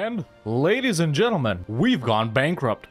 And, ladies and gentlemen, we've gone bankrupt.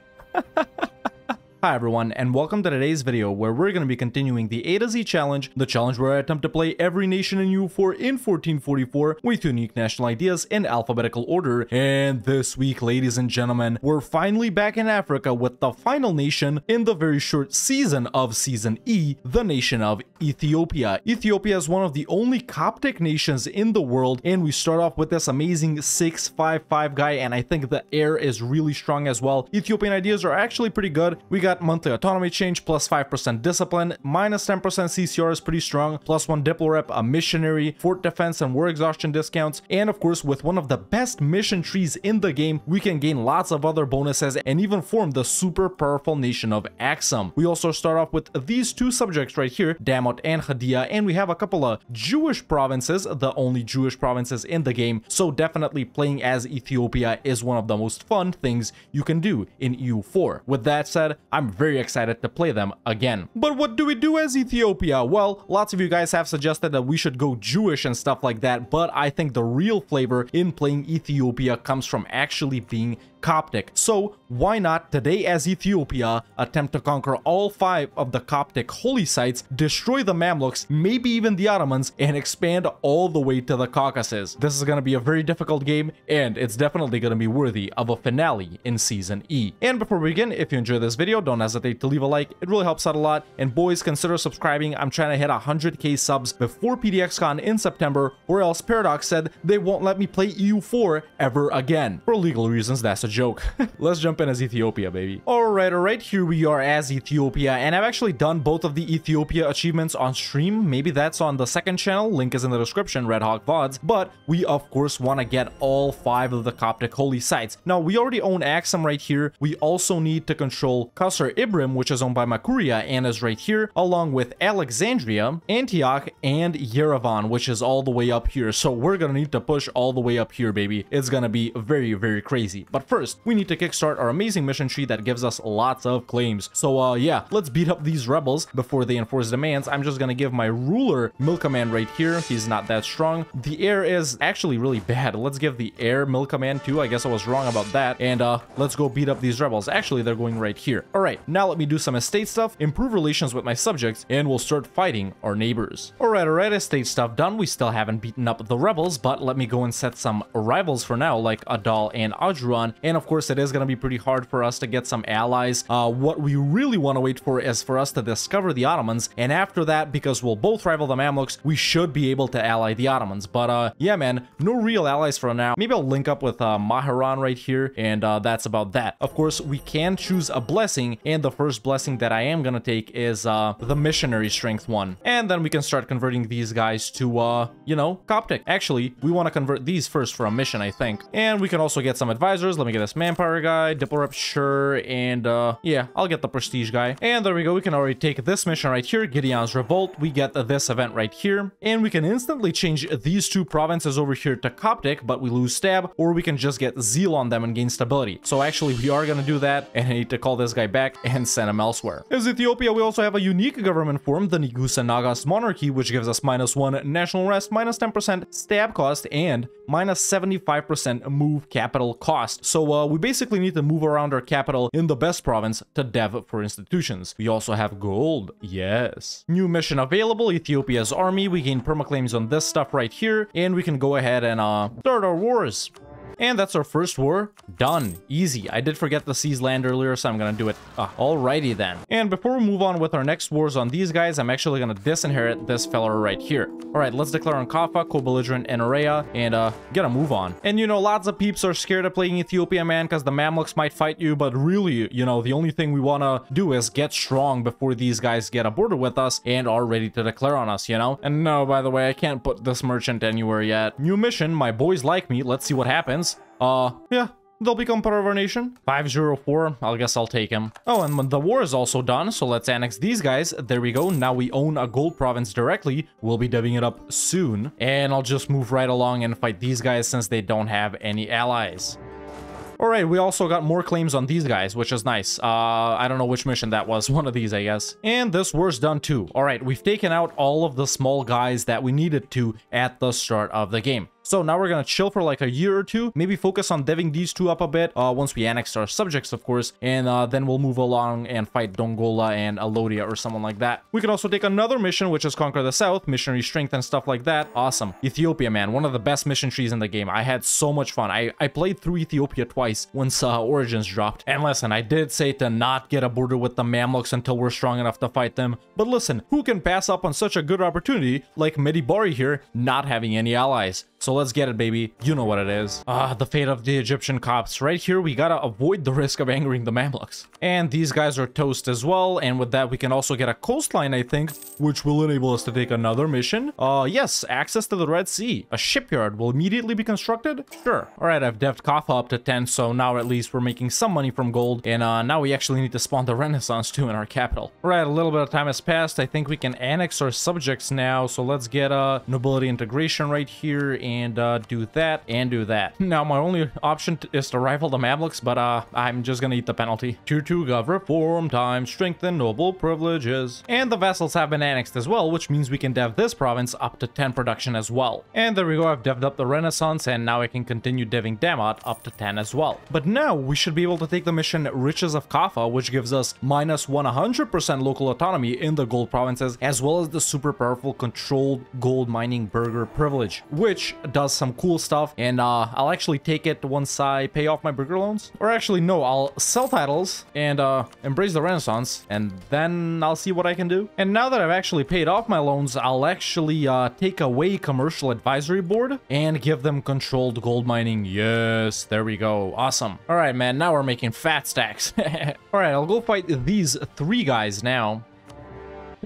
Hi everyone, and welcome to today's video where we're going to be continuing the A to Z challenge, the challenge where I attempt to play every nation in EU4 in 1444 with unique national ideas in alphabetical order. And this week, ladies and gentlemen, we're finally back in Africa with the final nation in the very short season of Season E, the nation of Ethiopia. Ethiopia is one of the only Coptic nations in the world, and we start off with this amazing 655 guy, and I think the air is really strong as well. Ethiopian ideas are actually pretty good. We got monthly autonomy change, plus 5% discipline, minus 10% CCR is pretty strong, plus 1 diplo rep, a missionary, fort defense and war exhaustion discounts, and of course with one of the best mission trees in the game, we can gain lots of other bonuses and even form the super powerful nation of Axum. We also start off with these two subjects right here, Damot and Hadia, and we have a couple of Jewish provinces, the only Jewish provinces in the game, so definitely playing as Ethiopia is one of the most fun things you can do in EU4. With that said, I'm very excited to play them again. But what do we do as Ethiopia? Well, lots of you guys have suggested that we should go Jewish and stuff like that, but I think the real flavor in playing Ethiopia comes from actually being Coptic. So why not today as Ethiopia attempt to conquer all 5 of the Coptic holy sites, destroy the Mamluks, maybe even the Ottomans, and expand all the way to the Caucasus. This is going to be a very difficult game, and it's definitely going to be worthy of a finale in Season E. And before we begin, if you enjoyed this video, don't hesitate to leave a like. It really helps out a lot. And boys, consider subscribing. I'm trying to hit 100k subs before PDXCon in September, or else Paradox said they won't let me play EU4 ever again. For legal reasons, that's a joke. Let's jump in as Ethiopia, baby. Alright, here we are as Ethiopia, and I've actually done both of the Ethiopia achievements on stream. Maybe that's on the second channel, link is in the description, Red Hawk VODs, but we of course want to get all 5 of the Coptic holy sites. Now, we already own Axum right here. We also need to control Qasr Ibrim, which is owned by Makuria and is right here, along with Alexandria, Antioch, and Yerevan, which is all the way up here. So we're gonna need to push all the way up here, baby. It's gonna be very, very crazy. But first, we need to kickstart our amazing mission tree that gives us lots of claims. So yeah, let's beat up these rebels before they enforce demands. I'm just gonna give my ruler Milkman right here. He's not that strong. The air is actually really bad. Let's give the air Milkman too. I guess I was wrong about that. And let's go beat up these rebels. Actually, they're going right here. All right, now let me do some estate stuff, improve relations with my subjects, and we'll start fighting our neighbors. All right, estate stuff done. We still haven't beaten up the rebels, but let me go and set some rivals for now, like Adal and Adruan. And of course, it is going to be pretty hard for us to get some allies. What we really want to wait for is for us to discover the Ottomans, and after that, because we'll both rival the Mamluks, we should be able to ally the Ottomans. But yeah, man, no real allies for now. Maybe I'll link up with Maharan right here, and that's about that. Of course, we can choose a blessing, and the first blessing that I am going to take is the missionary strength one. And then we can start converting these guys to, you know, Coptic. Actually, we want to convert these first for a mission, I think. And we can also get some advisors. Let me get this manpower guy, diplo rep, sure, and yeah, I'll get the prestige guy. And there we go. We can already take this mission right here, Gideon's Revolt. We get this event right here, and we can instantly change these 2 provinces over here to Coptic, but we lose stab, or we can just get zeal on them and gain stability. So actually, we are going to do that, and I need to call this guy back and send him elsewhere. As Ethiopia, we also have a unique government form, the Nigusa Nagas monarchy, which gives us -1 national rest, minus 10% stab cost, and minus 75% move capital cost. So we basically need to move around our capital in the best province to dev for institutions. We also have gold. Yes. New mission available, Ethiopia's army. We gain permaclaims on this stuff right here, and we can go ahead and start our wars. And that's our first war done. Easy. I did forget the seize land earlier, so I'm gonna do it. Alrighty then. And before we move on with our next wars on these guys, I'm actually gonna disinherit this fella right here. Alright, let's declare on Kaffa, co-belligerent, and Area, and get a move on. And you know, lots of peeps are scared of playing Ethiopia, man, because the Mamluks might fight you, but really, you know, the only thing we wanna do is get strong before these guys get a border with us and are ready to declare on us, you know? And no, by the way, I can't put this merchant anywhere yet. New mission, my boys like me. Let's see what happens. Yeah, they'll become part of our nation. 504, I guess I'll take him. Oh, and the war is also done, so let's annex these guys. There we go. Now we own a gold province directly. We'll be dubbing it up soon. And I'll just move right along and fight these guys since they don't have any allies. Alright, we also got more claims on these guys, which is nice. I don't know which mission that was. One of these, I guess. And this war's done too. Alright, we've taken out all of the small guys that we needed to at the start of the game. So now we're gonna chill for like a year or two, maybe focus on deving these two up a bit once we annex our subjects, of course, and then we'll move along and fight Dongola and Alodia or someone like that. We can also take another mission, which is Conquer the South, missionary strength and stuff like that. Awesome. Ethiopia, man, one of the best mission trees in the game. I had so much fun. I played through Ethiopia twice once Origins dropped. And listen, I did say to not get a border with the Mamluks until we're strong enough to fight them. But listen, who can pass up on such a good opportunity like Medibari here, not having any allies? So let's get it, baby. You know what it is. The fate of the Egyptian Copts. Right here, we gotta avoid the risk of angering the Mamluks. And these guys are toast as well. And with that, we can also get a coastline, I think, which will enable us to take another mission. Yes, access to the Red Sea. A shipyard will immediately be constructed? Sure. All right, I've devved Kaffa up to 10, so now at least we're making some money from gold. And now we actually need to spawn the Renaissance too in our capital. All right, a little bit of time has passed. I think we can annex our subjects now. So let's get nobility integration right here and do that and do that. Now, my only option is to rival the Mamluks, but I'm just gonna eat the penalty. Tier 2 Gov reform time, strengthen noble privileges. And the vassals have been annexed as well, which means we can dev this province up to 10 production as well. And there we go, I've devved up the Renaissance, and now I can continue deving Damat up to 10 as well. But now we should be able to take the mission Riches of Kaffa, which gives us minus 100% local autonomy in the gold provinces, as well as the super powerful controlled gold mining burgher privilege, which does some cool stuff. And I'll actually take it once I pay off my burgher loans. Or actually, no, I'll sell titles and embrace the Renaissance, and then I'll see what I can do. And now that I've actually paid off my loans, I'll actually take away Commercial Advisory Board and give them controlled gold mining. Yes, there we go. Awesome. All right, man, now we're making fat stacks. All right, I'll go fight these three guys now.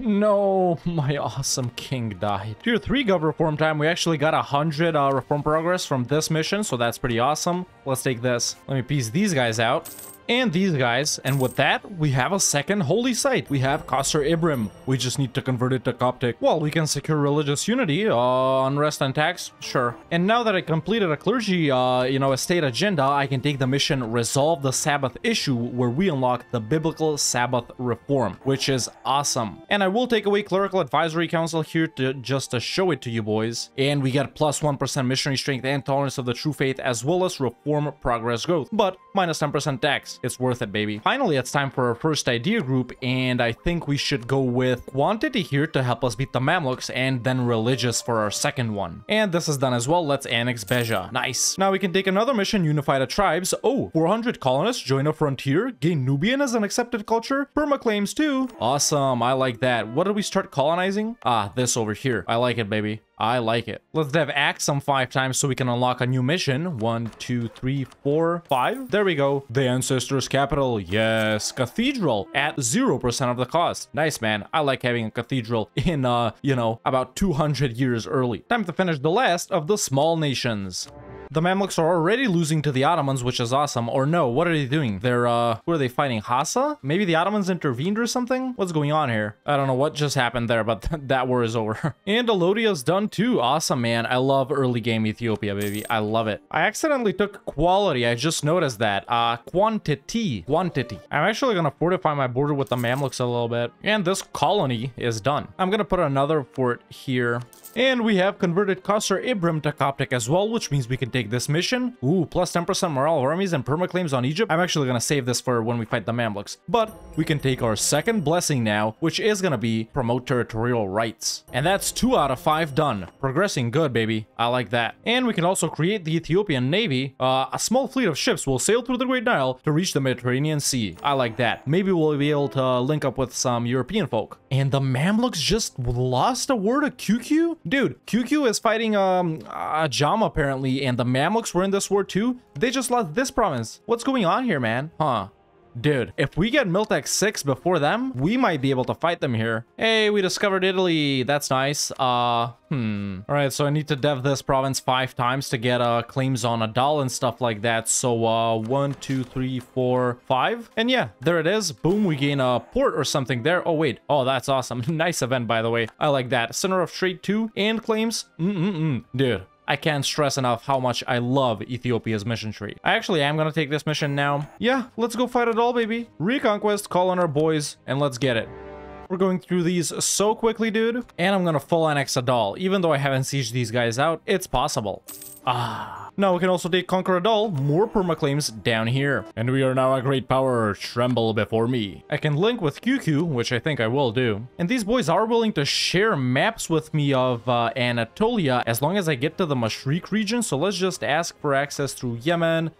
No, my awesome king died. Tier 3 Gov reform time. We actually got 100 reform progress from this mission, so that's pretty awesome. Let's take this. Let me piece these guys out. And these guys, and with that, we have a second holy site. We have Qasr Ibrim. We just need to convert it to Coptic. Well, we can secure religious unity, unrest and tax, sure. And now that I completed a clergy, estate agenda, I can take the mission Resolve the Sabbath issue, where we unlock the biblical Sabbath reform, which is awesome. And I will take away Clerical Advisory Council here just to show it to you boys. And we get plus 1% missionary strength and tolerance of the true faith, as well as reform progress growth, but minus 10% tax. It's worth it, baby. Finally, it's time for our first idea group, and I think we should go with quantity here to help us beat the Mamluks, and then religious for our second one. And this is done as well. Let's annex Beja. Nice. Now we can take another mission, Unify the Tribes. Oh, 400 colonists join a frontier, gain Nubian as an accepted culture, perma claims too. Awesome, I like that. What did we start colonizing? This over here. I like it, baby. I like it. Let's dev Axum 5 times so we can unlock a new mission. 1, 2, 3, 4, 5. There we go. The Ancestors' Capital. Yes. Cathedral at 0% of the cost. Nice, man. I like having a cathedral in, about 200 years early. Time to finish the last of the small nations. The Mamluks are already losing to the Ottomans, which is awesome. Or no, what are they doing? They're, who are they fighting? Hassa? Maybe the Ottomans intervened or something? What's going on here? I don't know what just happened there, but that war is over. And Alodia's done too. Awesome, man. I love early game Ethiopia, baby. I love it. I accidentally took quality. I just noticed that. Quantity. I'm actually gonna fortify my border with the Mamluks a little bit. And this colony is done. I'm gonna put another fort here. And we have converted Qasr Ibrim to Coptic as well, which means we can take this mission. Ooh, plus 10% morale of armies and permaclaims on Egypt. I'm actually gonna save this for when we fight the Mamluks. But we can take our second blessing now, which is gonna be promote territorial rights. And that's 2 out of 5 done. Progressing good, baby. I like that. And we can also create the Ethiopian Navy. A small fleet of ships will sail through the Great Nile to reach the Mediterranean Sea. I like that. Maybe we'll be able to link up with some European folk. And the Mamluks just lost a war to QQ? Dude, QQ is fighting Ajam apparently, and the Mamluks were in this war too. They just lost this province. What's going on here, man? Huh. Dude, if we get Miltech 6 before them, we might be able to fight them here. Hey, we discovered Italy. That's nice. Alright, so I need to dev this province 5 times to get claims on Adal and stuff like that. So 1, 2, 3, 4, 5. And yeah, there it is. Boom, we gain a port or something there. Oh, wait. Oh, that's awesome. Nice event, by the way. I like that. Center of trade 2 and claims. Dude. I can't stress enough how much I love Ethiopia's mission tree. I actually am gonna take this mission now. Yeah, let's go fight it all, baby. Reconquest, call on our boys, and let's get it. We're going through these so quickly, dude. And I'm gonna full annex Adal. Even though I haven't sieged these guys out, it's possible. Now we can also take Conquer Adal, more permaclaims down here. And we are now a great power, tremble before me. I can link with QQ, which I think I will do. And these boys are willing to share maps with me of Anatolia as long as I get to the Mashriq region. So let's just ask for access through Yemen.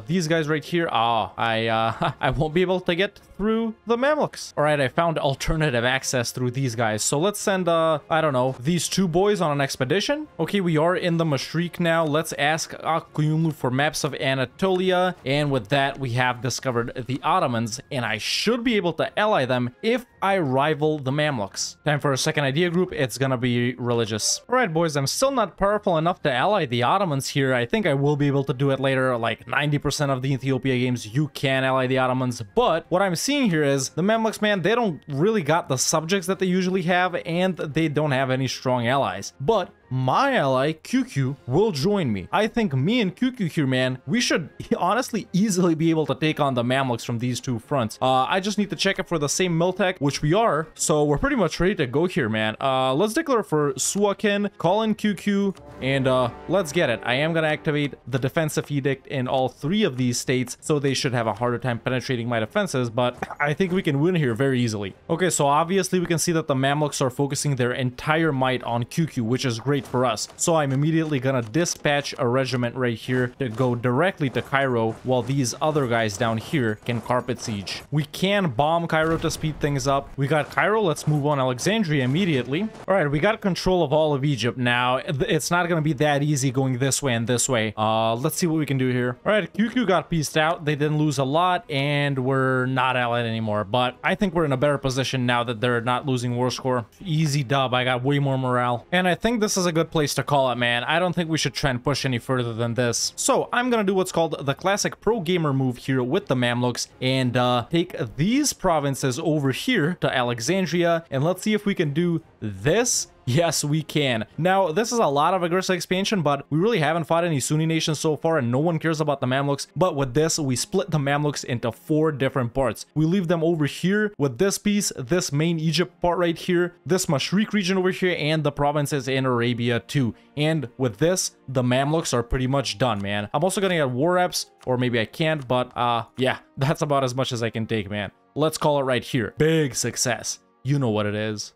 These guys right here, I won't be able to get through the Mamluks. All right, I found alternative access through these guys. So let's send, I don't know, these two boys on an expedition. Okay, we are in the Mashriq now. Let's ask Akuyumlu for maps of Anatolia. And with that, we have discovered the Ottomans, and I should be able to ally them if I rival the Mamluks. Time for a second idea group. It's gonna be religious. All right, boys, I'm still not powerful enough to ally the Ottomans here. I think I will be able to do it later. Like 90% of the Ethiopia games, you can ally the Ottomans. But what I'm seeing here is the Mamluks, man, they don't really got the subjects that they usually have, and they don't have any strong allies. But my ally, QQ, will join me. I think me and QQ here, man, we should honestly easily be able to take on the Mamluks from these two fronts. I just need to check it for the same Miltech, which we are, so we're pretty much ready to go here, man. Let's declare for Suakin, call in QQ, and let's get it. I am gonna activate the defensive edict in all three of these states, so they should have a harder time penetrating my defenses, but I think we can win here very easily. Okay, so obviously we can see that the Mamluks are focusing their entire might on QQ, which is great for us. So I'm immediately gonna dispatch a regiment right here to go directly to Cairo, while these other guys down here can carpet siege. We can bomb Cairo to speed things up. We got Cairo, let's move on Alexandria immediately. All right, we got control of all of Egypt now. It's not gonna be that easy going this way and this way. Let's see what we can do here. All right, QQ got pieced out. They didn't lose a lot, and we're not allied anymore, but I think we're in a better position now that they're not losing war score. Easy dub. I got way more morale, and I think this is a good place to call it, man. I don't think we should try and push any further than this. So I'm gonna do what's called the classic pro gamer move here with the Mamluks and take these provinces over here to Alexandria, and let's see if we can do this. Yes, we can. Now, this is a lot of aggressive expansion, but we really haven't fought any Sunni nations so far, and no one cares about the Mamluks. But with this, we split the Mamluks into 4 different parts. We leave them over here with this piece, this main Egypt part right here, this Mashriq region over here, and the provinces in Arabia too. And with this, the Mamluks are pretty much done, man. I'm also gonna get war reps, or maybe I can't, but yeah, that's about as much as I can take, man. Let's call it right here. Big success. You know what it is.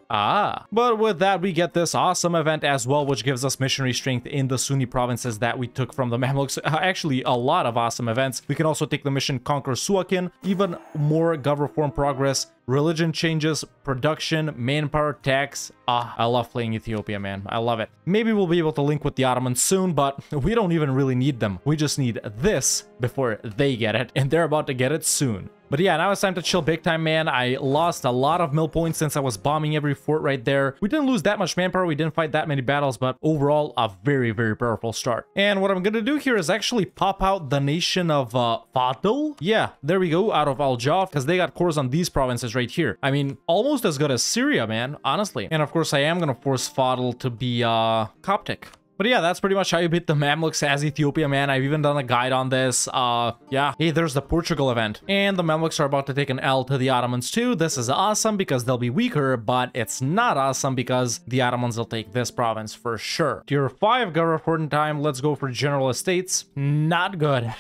But with that, we get this awesome event as well, which gives us missionary strength in the Sunni provinces that we took from the Mamluks. Actually, a lot of awesome events. We can also take the mission Conquer Suakin, even more gov reform progress, religion changes, production, manpower, tax. I love playing Ethiopia, man. I love it. Maybe we'll be able to link with the Ottomans soon, but we don't even really need them. We just need this before they get it, and they're about to get it soon. But yeah, now it's time to chill big time, man. I lost a lot of mill points since I was bombing every fort right there. We didn't lose that much manpower. We didn't fight that many battles, but overall, a very, very powerful start. And what I'm going to do here is actually pop out the nation of Fadl. Yeah, there we go, out of Al-Jaf, because they got cores on these provinces right here. I mean, almost as good as Syria, man, honestly. And of course, I am going to force Fadl to be Coptic. But yeah, that's pretty much how you beat the Mamluks as Ethiopia, man. I've even done a guide on this. Yeah. Hey, there's the Portugal event. And the Mamluks are about to take an L to the Ottomans too. This is awesome because they'll be weaker, but it's not awesome because the Ottomans will take this province for sure. Tier 5 gov reporting time. Let's go for General Estates. Not good.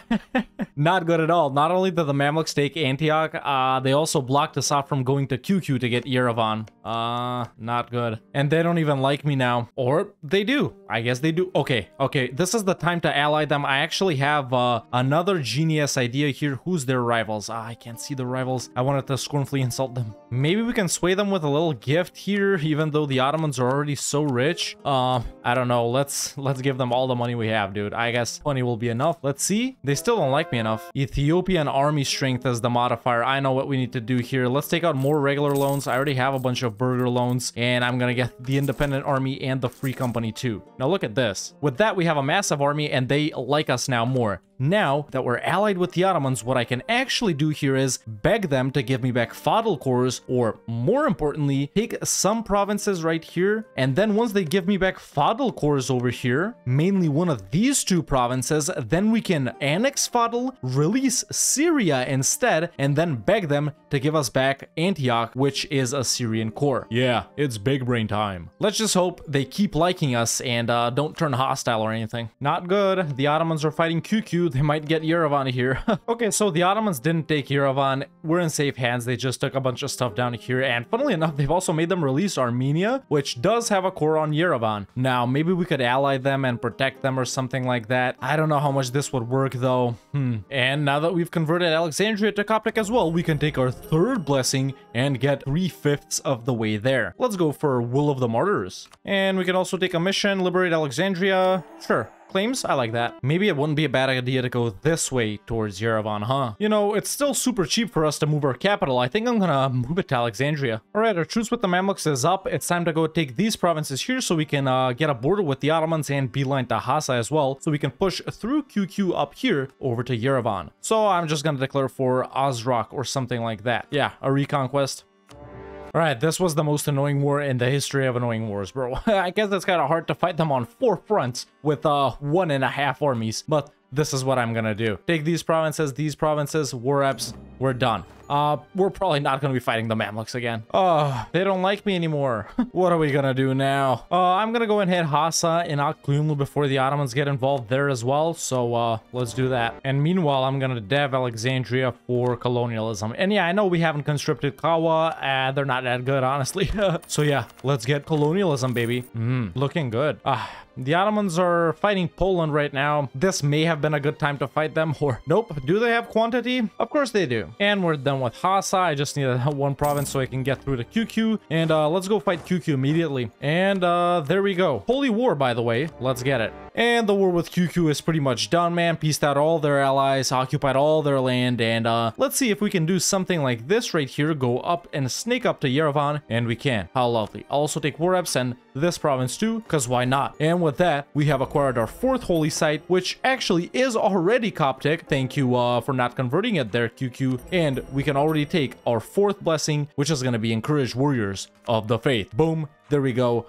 Not good at all. Not only did the Mamluks take Antioch, they also blocked us off from going to QQ to get Yerevan. Not good. And they don't even like me now. Or they do. I guess they do. Okay, this is the time to ally them. I actually have another genius idea here. Who's their rivals? I can't see the rivals. I wanted to scornfully insult them. Maybe we can sway them with a little gift here, even though the Ottomans are already so rich. I don't know. Let's give them all the money we have, dude. I guess 20 will be enough. Let's see. They still don't like me enough. Ethiopian army strength as the modifier. I know what we need to do here. Let's take out more regular loans. I already have a bunch of burger loans, and I'm gonna get the independent army and the free company too. Now look at this. With that, we have a massive army, and they like us now more. now that we're allied with the Ottomans, what I can actually do here is beg them to give me back feudal cores, or more importantly, take some provinces right here, and then once they give me back feudal cores over here, mainly one of these two provinces, then we can annex feudal, release Syria instead, and then beg them to give us back Antioch, which is a Syrian core. Yeah, it's big brain time. Let's just hope they keep liking us and don't turn hostile or anything. Not good. The Ottomans are fighting QQ. They might get Yerevan here. Okay, so the Ottomans didn't take Yerevan. We're in safe hands. They just took a bunch of stuff down here, and funnily enough, they've also made them release Armenia, which does have a core on Yerevan. Now, maybe we could ally them and protect them or something like that. I don't know how much this would work though. And now that we've converted Alexandria to Coptic as well, we can take our third blessing and get 3/5 of the way there. Let's go for Will of the Martyrs. And we can also take a mission, liberate Alexandria. Sure. Claims? I like that. Maybe it wouldn't be a bad idea to go this way towards Yerevan, huh? You know, it's still super cheap for us to move our capital. I think I'm gonna move it to Alexandria. Alright, our truce with the Mamluks is up. It's time to go take these provinces here so we can get a border with the Ottomans and beeline to Hassa as well, so we can push through QQ up here over to Yerevan. So I'm just gonna declare for Ozrock or something like that. Yeah, a reconquest. Alright, this was the most annoying war in the history of annoying wars, bro. I guess it's kind of hard to fight them on 4 fronts with 1.5 armies, but this is what I'm gonna do. Take these provinces, war reps, we're done. We're probably not gonna be fighting the Mamluks again. Oh, they don't like me anymore. What are we gonna do now? I'm gonna go and hit Hassa and Aklumlu before the Ottomans get involved there as well. So, let's do that. And meanwhile, I'm gonna dev Alexandria for colonialism. And yeah, I know we haven't conscripted Kawa. They're not that good, honestly. So yeah, let's get colonialism, baby. Looking good. The Ottomans are fighting Poland right now. This may have been a good time to fight them, or nope. Do they have quantity? Of course they do. And we're done with Hassa. I just need one province so I can get through to QQ. And let's go fight QQ immediately. And there we go. Holy War, by the way. Let's get it. And the war with QQ is pretty much done, man. Pieced out all their allies, occupied all their land, and let's see if we can do something like this right here. Go up and snake up to Yerevan, and we can. How lovely. I'll also take war reps and this province too, because why not? And with that, we have acquired our 4th holy site, which actually is already Coptic. Thank you for not converting it there, QQ. And we can already take our 4th blessing, which is going to be encourage warriors of the faith. Boom. There we go.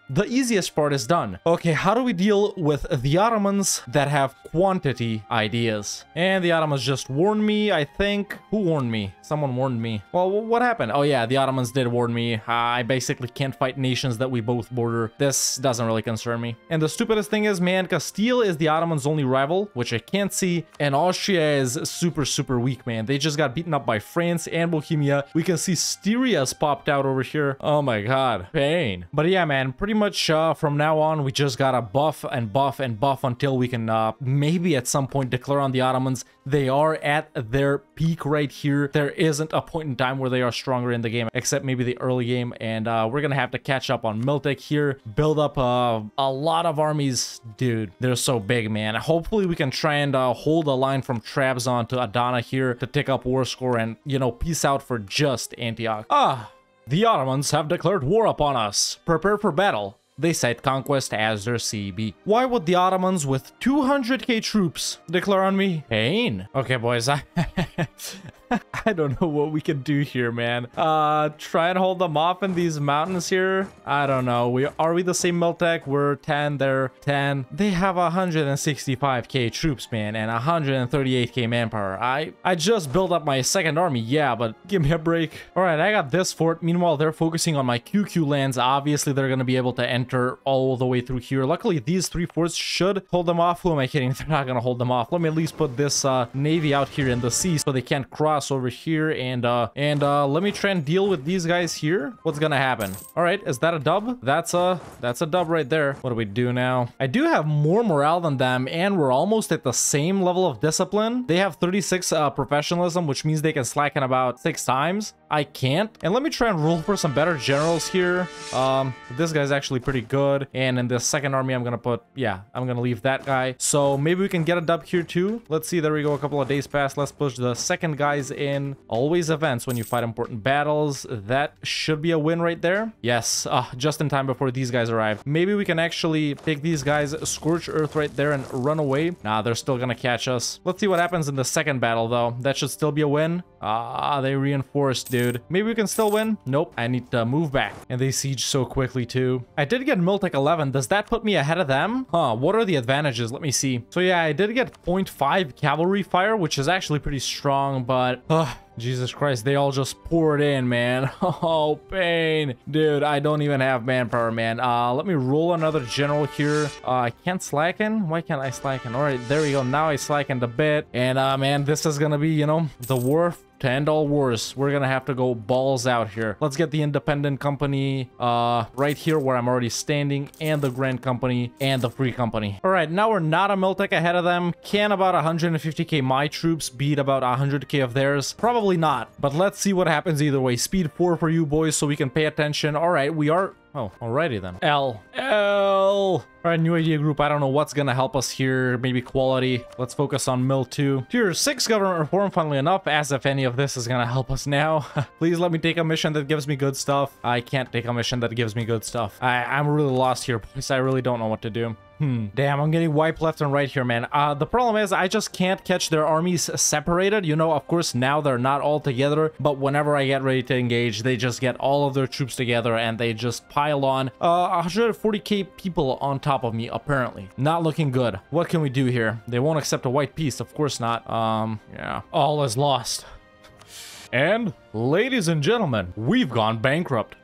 The easiest part is done. Okay, how do we deal with the Ottomans that have quantity ideas? And the Ottomans just warned me, I think. Who warned me? Someone warned me. Well, what happened? Oh yeah, the Ottomans did warn me. I basically can't fight nations that we both border. This doesn't really concern me. And the stupidest thing is, man, Castile is the Ottomans' only rival, which I can't see. And Austria is super, super weak, man. They just got beaten up by France and Bohemia. We can see Styria's popped out over here. Oh my god. Pain. But yeah, man, pretty much from now on, we just gotta buff and buff and buff until we can maybe at some point declare on the Ottomans. They are at their peak right here. There isn't a point in time where they are stronger in the game, except maybe the early game. And we're gonna have to catch up on Miltic here, build up a lot of armies. Dude, they're so big, man. Hopefully we can try and hold a line from Trabzon to Adana here to take up war score and, you know, peace out for just Antioch. The Ottomans have declared war upon us. Prepare for battle. They cite conquest as their CB. Why would the Ottomans with 200k troops declare on me? Pain. Okay, boys, I don't know what we can do here, man. Try and hold them off in these mountains here. I don't know. Are we the same Miltech? We're 10, they're 10. They have 165k troops, man, and 138k manpower. I just built up my 2nd army, yeah, but give me a break. All right, I got this fort. Meanwhile, they're focusing on my QQ lands. Obviously, they're gonna be able to enter all the way through here. Luckily, these 3 forts should hold them off. Who am I kidding? They're not gonna hold them off. Let me at least put this navy out here in the sea so they can't cross over here, and let me try and deal with these guys here. What's gonna happen? All right, is that a dub? That's a dub right there. What do we do now? I do have more morale than them, and we're almost at the same level of discipline. They have 36 professionalism, which means they can slacken about 6 times. I can't. And let me try and roll for some better generals here. This guy's actually pretty good, and in the 2nd army, I'm gonna leave that guy. So maybe we can get a dub here too. Let's see. There we go. A couple of days passed. Let's push the 2nd guys allies in always events when you fight important battles. That should be a win right there. Yes, just in time before these guys arrive. Maybe we can actually take these guys, scorch earth right there and run away. Nah, they're still gonna catch us. Let's see what happens in the second battle though. That should still be a win. They reinforced, dude. Maybe we can still win. Nope, I need to move back. And they siege so quickly too. I did get Miltech 11. Does that put me ahead of them? What are the advantages? Let me see. So yeah, I did get 0.5 cavalry fire, which is actually pretty strong, but Jesus Christ, they all just poured in, man. Oh, pain. Dude, I don't even have manpower, man. Let me roll another general here. I can't slacken? Why can't I slacken? All right, there we go. Now I slackened a bit. And, man, this is gonna be, you know, the war to end all wars. We're gonna have to go balls out here. Let's get the independent company right here where I'm already standing, and the grand company and the free company. All right, now we're not a Miltech ahead of them. Can about 150k my troops beat about 100k of theirs? Probably not, but let's see what happens either way. Speed 4 for you boys so we can pay attention. All right, we are... Oh, alrighty then. L. All right, new idea group. I don't know what's gonna help us here. Maybe quality. Let's focus on Mill 2. Tier 6 government reform, funnily enough, as if any of this is gonna help us now. Please let me take a mission that gives me good stuff. I can't take a mission that gives me good stuff. I'm really lost here, boys. I really don't know what to do. Damn, I'm getting wiped left and right here, man. The problem is I just can't catch their armies separated. You know, of course, now they're not all together, but whenever I get ready to engage, they just get all of their troops together and they just pile on 140k people on top of me, apparently. Not looking good. What can we do here? They won't accept a white peace. Of course not. Yeah. All is lost. And, ladies and gentlemen, we've gone bankrupt.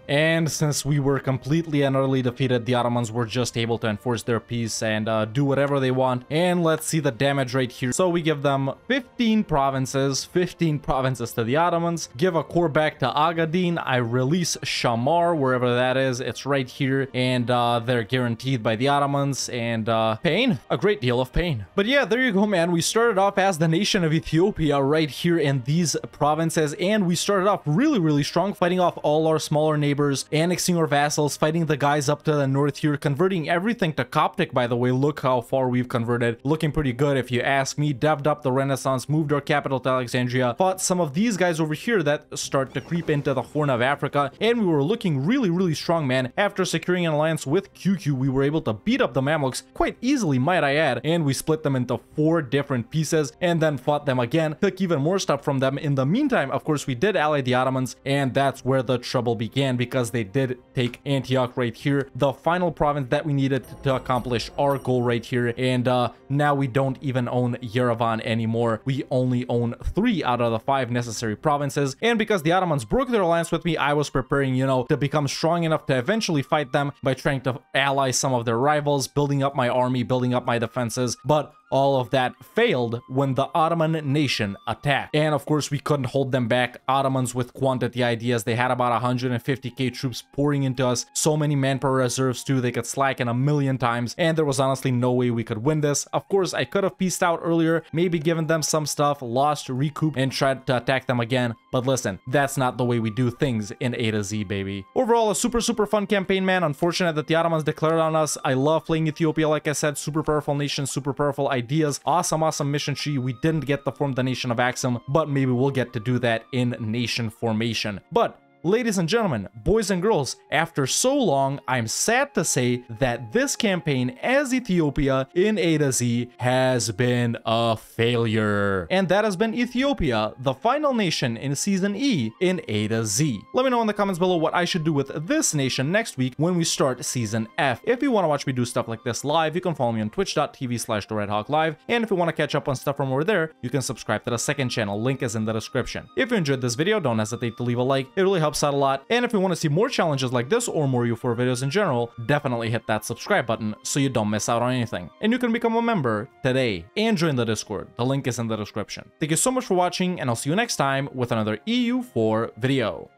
And since we were completely and utterly defeated, the Ottomans were just able to enforce their peace and do whatever they want. And let's see the damage rate here. So we give them 15 provinces to the Ottomans, give a core back to Agadir. I release Shamar, wherever that is. It's right here, and they're guaranteed by the Ottomans, and pain, a great deal of pain. But yeah, there you go, man. We started off as the nation of Ethiopia right here in these provinces, and we started off really, really strong, fighting off all our smaller neighbors, annexing our vassals, fighting the guys up to the north here, converting everything to Coptic, by the way. Look how far we've converted. Looking pretty good if you ask me. Devved up the Renaissance, moved our capital to Alexandria, fought some of these guys over here that start to creep into the Horn of Africa, and we were looking really, really strong, man. After securing an alliance with QQ, we were able to beat up the Mamluks quite easily, might I add, and we split them into 4 different pieces and then fought them again, took even more stuff from them. In the meantime, of course, we did ally the Ottomans, and that's where the trouble began, because they did take Antioch right here, the final province that we needed to accomplish our goal right here. And now we don't even own Yerevan anymore. We only own 3 out of the 5 necessary provinces. And because the Ottomans broke their alliance with me, I was preparing, you know, to become strong enough to eventually fight them by trying to ally some of their rivals, building up my army, building up my defenses. But all of that failed when the Ottoman nation attacked. And of course, we couldn't hold them back. Ottomans with quantity ideas. They had about 150k troops pouring into us. So many manpower reserves too. They could slacken a million times. And there was honestly no way we could win this. Of course, I could have pieced out earlier, maybe given them some stuff, lost, recouped, and tried to attack them again. But listen, that's not the way we do things in A to Z, baby. Overall, a super, super fun campaign, man. Unfortunate that the Ottomans declared on us. I love playing Ethiopia, like I said. Super powerful nation, super powerful ideas, awesome mission tree. We didn't get to form the nation of Axum, but maybe we'll get to do that in nation formation. But ladies and gentlemen, boys and girls, after so long, I'm sad to say that this campaign as Ethiopia in A to Z has been a failure. And that has been Ethiopia, the final nation in Season E in A to Z. Let me know in the comments below what I should do with this nation next week when we start Season F. If you want to watch me do stuff like this live, you can follow me on twitch.tv/TheRedHawkLive. And if you want to catch up on stuff from over there, you can subscribe to the second channel. Link is in the description. If you enjoyed this video, don't hesitate to leave a like. It really helps out a lot. And if you want to see more challenges like this or more EU4 videos in general, definitely hit that subscribe button so you don't miss out on anything. And you can become a member today and join the Discord. The link is in the description. Thank you so much for watching, and I'll see you next time with another EU4 video.